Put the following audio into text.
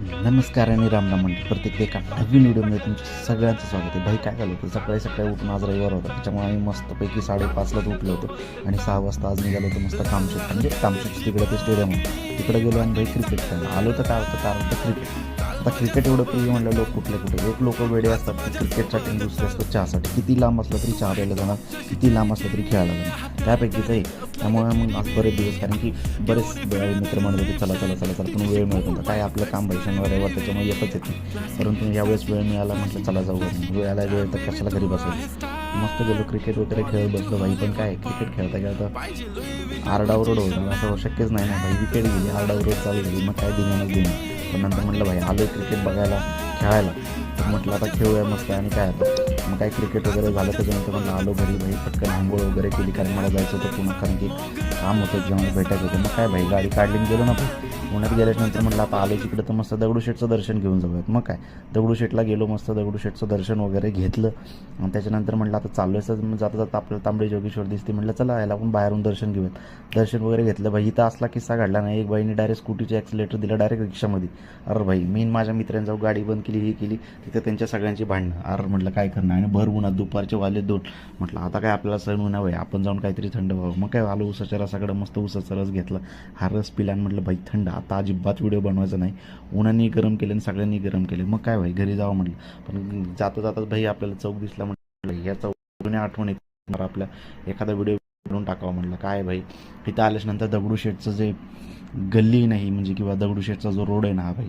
नमस्कार आणि रामराम म्हणजे प्रत्येक एका नवीन व्हिडिओमध्ये तुमचं सगळ्यांचं स्वागत आहे. भाई काय झालं होतं, सकाळी सकाळी उठून आज रविवार होता, त्याच्यामुळे आम्ही मस्तपैकी 5:30लाच उठलो होतो आणि 6 वाजता आज निघालो होतो मस्त कामशेत, म्हणजे कामशेत तिकडे ते स्टेडियम आहे तिकडे गेलो आणि भाई क्रिकेट खेळायला आलो. तर काय होतं, कारण तर क्रिकेट आता क्रिकेट एवढं प्रिय म्हणलं लोक कुठले एक लोक वेडे असतात की क्रिकेटसाठी आणि दुसरे असतात चहासाठी. किती लांब असलं तरी चहा प्यायला जाणार, किती लांब असलं तरी खेळायला जाणार, त्यापैकीच आहे. त्यामुळे मग आज बरेच दिवस, कारण की बरेच वेळा मित्र म्हणत होते चला चला चला चला, पण वेळ मिळत नव्हता. काय आपलं काम भाई शनिवार रविवार त्याच्यामुळे येतच येते, परंतु यावेळेस वेळ मिळाला, म्हटलं चला जाऊ. वेळाला वेळ तर कशाला घरी बसायचं. मस्त गेलो क्रिकेट वगैरे खेळत बसलो भाई. पण काय क्रिकेट खेळता खेळता आरडाओरड होतं, असं शक्यच नाही ना भाई. विकेट गेली, आरडाओरड चालू झाली, मग काय दिनानच दिन. पण नंतर म्हटलं भाई आलो क्रिकेट बघायला खेळायला, तर म्हटलं आता खेळूया मस्त. आणि काय आता मग काय क्रिकेट वगैरे झालं, त्याच्यानंतर म्हटलं आलो घरी भाई. पटकन आंघोळ वगैरे केली, कारण मला जायचं होतं पुन्हा, कारण की काम होतं जेव्हा भेटायचं होतं. मग काय भाई गाडी काढली गेलो ना भाई. पुण्यात गेल्यानंतर म्हटलं आता आलो तिकडे तर मस्त दगडूशेठचं दर्शन घेऊन जाऊयात. मग काय दगडूशेठला गेलो, मस्त दगडूशेठचं दर्शन वगैरे घेतलं. आणि त्याच्यानंतर म्हटलं आता चालू आहे, जाता जाता आपल्याला तांबडी जोगेश्वर दिसते, म्हटलं चला याला आपण बाहेरून दर्शन घेऊयात. दर्शन वगैरे घेतलं भाई. इथं असला किस्सा घडला नाही, एक बाईने डायरेक्ट स्कूटीचे ॲक्सिलेटर दिलं डायरेक्ट रिक्षामध्ये. अरे भाई मी माझ्या मित्रांनी जाऊ गाडी बंद केली, ही केली, तिथं त्यांच्या सगळ्यांची भांडणं. अरे म्हटलं काय करणार, आणि भर उन्हात दुपारचे वाले 2. म्हटलं आता काय आपल्याला सण होणार भाई, आपण जाऊन काहीतरी थंड व्हावं. मग काय आलो उसाच्या रसाकडं, मस्त उसाचा रस घेतला, हा रस पिला आणि म्हटलं भाई थंड. आता अजिबात व्हिडिओ बनवायचा नाही, उन्हाने गरम केले आणि सगळ्यांनी गरम केले. मग काय भाई घरी जावं म्हटलं. पण जाता जाताच भाई आपल्याला चौक दिसला, म्हटलं ह्या चौक आठवण येणार आपल्या, एखादा व्हिडिओ बनवून टाकावं म्हटलं. काय भाई इथं आल्याच्यानंतर दगडूशेठचं जे गल्ली नाही, म्हणजे किंवा दगडूशेठचा जो रोड आहे ना हा भाई,